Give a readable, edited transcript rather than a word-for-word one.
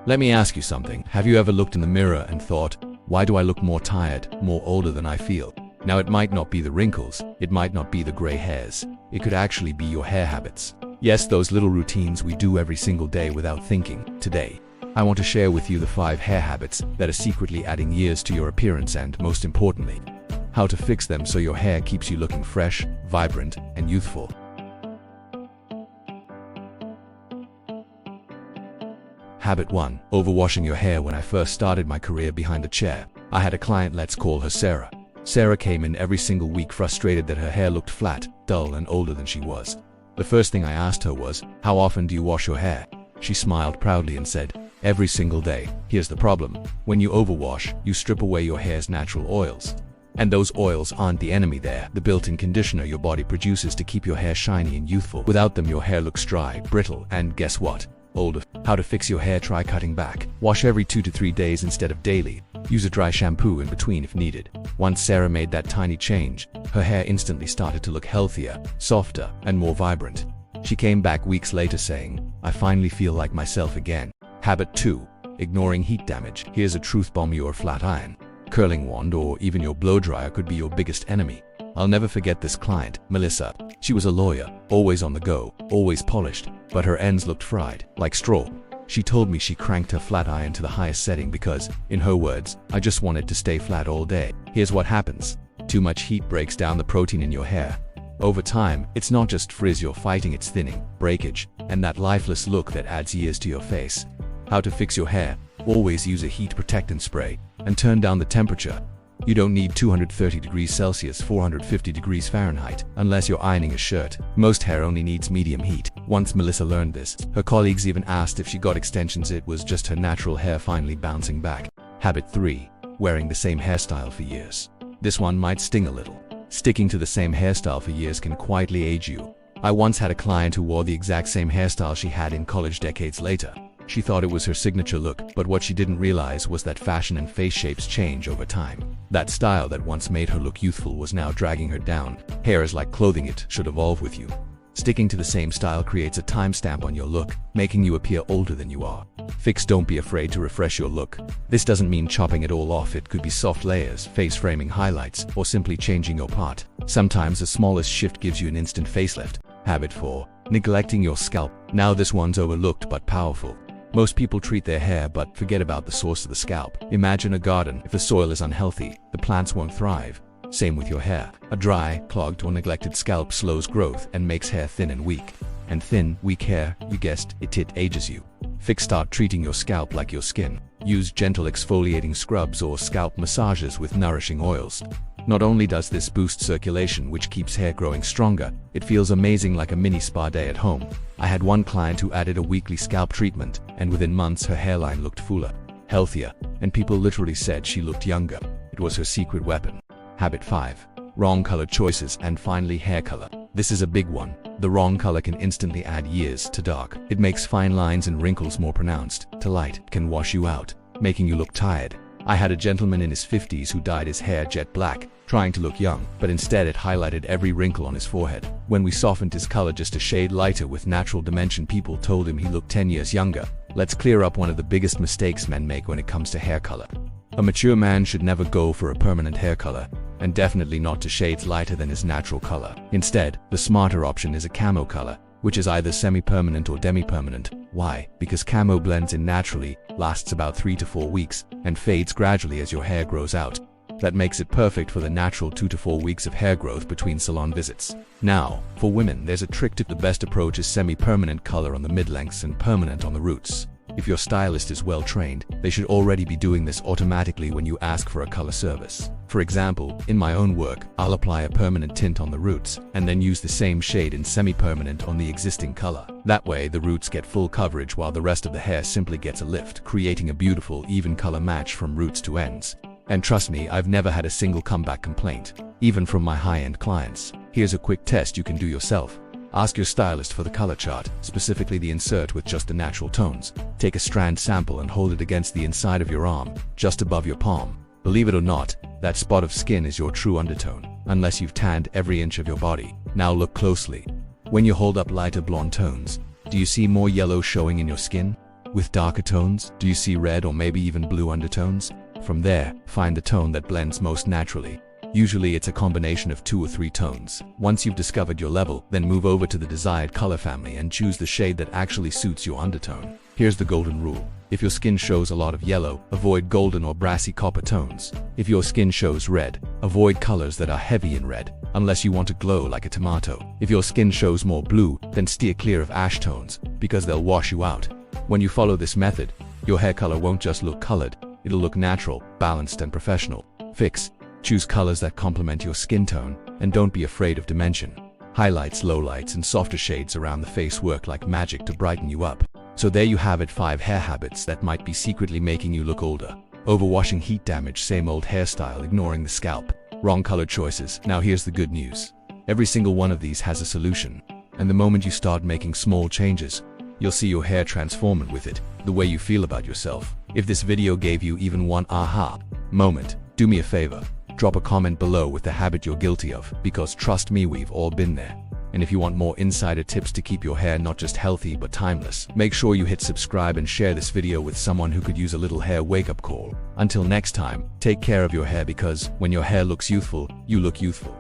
Let me ask you something. Have you ever looked in the mirror and thought, why do I look more tired, more older than I feel? Now it might not be the wrinkles, it might not be the gray hairs. It could actually be your hair habits. Yes, those little routines we do every single day without thinking. Today, I want to share with you the 5 hair habits that are secretly adding years to your appearance and, most importantly, how to fix them so your hair keeps you looking fresh, vibrant, and youthful. Habit 1. Overwashing your hair. When I first started my career behind the chair, I had a client, let's call her Sarah. Sarah came in every single week frustrated that her hair looked flat, dull, and older than she was. The first thing I asked her was, how often do you wash your hair? She smiled proudly and said, every single day. Here's the problem. When you overwash, you strip away your hair's natural oils. And those oils aren't the enemy, they're the built-in conditioner your body produces to keep your hair shiny and youthful. Without them, your hair looks dry, brittle, and guess what? Older. How to fix your hair? Try cutting back. Wash every 2 to 3 days instead of daily. Use a dry shampoo in between if needed. Once Sarah made that tiny change, her hair instantly started to look healthier, softer, and more vibrant. She came back weeks later saying, I finally feel like myself again. Habit 2. Ignoring heat damage. Here's a truth bomb. Your flat iron, curling wand, or even your blow dryer could be your biggest enemy. I'll never forget this client, Melissa. She was a lawyer, always on the go, always polished, but her ends looked fried, like straw. She told me she cranked her flat iron to the highest setting because, in her words, I just wanted to stay flat all day. Here's what happens. Too much heat breaks down the protein in your hair. Over time, it's not just frizz you're fighting, it's thinning, breakage, and that lifeless look that adds years to your face. How to fix your hair? Always use a heat protectant spray and turn down the temperature. You don't need 230 degrees Celsius, 450 degrees Fahrenheit, unless you're ironing a shirt. Most hair only needs medium heat. Once Melissa learned this, her colleagues even asked if she got extensions. It was just her natural hair finally bouncing back. Habit 3. Wearing the same hairstyle for years. This one might sting a little. Sticking to the same hairstyle for years can quietly age you. I once had a client who wore the exact same hairstyle she had in college decades later. She thought it was her signature look, but what she didn't realize was that fashion and face shapes change over time. That style that once made her look youthful was now dragging her down. Hair is like clothing, it should evolve with you. Sticking to the same style creates a timestamp on your look, making you appear older than you are. Fix. Don't be afraid to refresh your look. This doesn't mean chopping it all off. It could be soft layers, face framing highlights, or simply changing your part. Sometimes the smallest shift gives you an instant facelift. Habit 4. Neglecting your scalp. Now this one's overlooked but powerful. Most people treat their hair but forget about the source of the scalp. Imagine a garden. If the soil is unhealthy, the plants won't thrive. Same with your hair. A dry, clogged, or neglected scalp slows growth and makes hair thin and weak. And thin, weak hair, you guessed it, ages you. Fix. Start treating your scalp like your skin. Use gentle exfoliating scrubs or scalp massages with nourishing oils. Not only does this boost circulation, which keeps hair growing stronger, it feels amazing, like a mini spa day at home. I had one client who added a weekly scalp treatment, and within months her hairline looked fuller, healthier, and people literally said she looked younger. It was her secret weapon. Habit 5. Wrong color choices. And finally, hair color. This is a big one. The wrong color can instantly add years to dark. It makes fine lines and wrinkles more pronounced. To light, it can wash you out, making you look tired. I had a gentleman in his 50s who dyed his hair jet black, trying to look young, but instead it highlighted every wrinkle on his forehead. When we softened his color just a shade lighter with natural dimension, people told him he looked 10 years younger. Let's clear up one of the biggest mistakes men make when it comes to hair color. A mature man should never go for a permanent hair color, and definitely not to shades lighter than his natural color. Instead, the smarter option is a camo color, which is either semi-permanent or demi-permanent. Why? Because camo blends in naturally, lasts about 3 to 4 weeks, and fades gradually as your hair grows out. That makes it perfect for the natural 2 to 4 weeks of hair growth between salon visits. Now, for women, there's a trick to the best approach is semi-permanent color on the mid-lengths and permanent on the roots. If your stylist is well trained, they should already be doing this automatically when you ask for a color service. For example, in my own work, I'll apply a permanent tint on the roots and then use the same shade in semi-permanent on the existing color. That way, the roots get full coverage while the rest of the hair simply gets a lift, creating a beautiful, even color match from roots to ends. And trust me, I've never had a single comeback complaint, even from my high-end clients. Here's a quick test you can do yourself. Ask your stylist for the color chart, specifically the insert with just the natural tones. Take a strand sample and hold it against the inside of your arm, just above your palm. Believe it or not, that spot of skin is your true undertone, unless you've tanned every inch of your body. Now look closely. When you hold up lighter blonde tones, do you see more yellow showing in your skin? With darker tones, do you see red or maybe even blue undertones? From there, find the tone that blends most naturally. Usually it's a combination of 2 or 3 tones. Once you've discovered your level, then move over to the desired color family and choose the shade that actually suits your undertone. Here's the golden rule. If your skin shows a lot of yellow, avoid golden or brassy copper tones. If your skin shows red, avoid colors that are heavy in red, unless you want to glow like a tomato. If your skin shows more blue, then steer clear of ash tones, because they'll wash you out. When you follow this method, your hair color won't just look colored, it'll look natural, balanced and professional. Fix. Choose colors that complement your skin tone, and don't be afraid of dimension. Highlights, lowlights, and softer shades around the face work like magic to brighten you up. So there you have it, 5 hair habits that might be secretly making you look older. Overwashing, heat damage, same old hairstyle, ignoring the scalp, wrong color choices. Now here's the good news. Every single one of these has a solution. And the moment you start making small changes, you'll see your hair transform, and with it, the way you feel about yourself. If this video gave you even one aha moment, do me a favor. Drop a comment below with the habit you're guilty of, because trust me, we've all been there. And if you want more insider tips to keep your hair not just healthy but timeless, make sure you hit subscribe and share this video with someone who could use a little hair wake-up call. Until next time, take care of your hair, because when your hair looks youthful, you look youthful.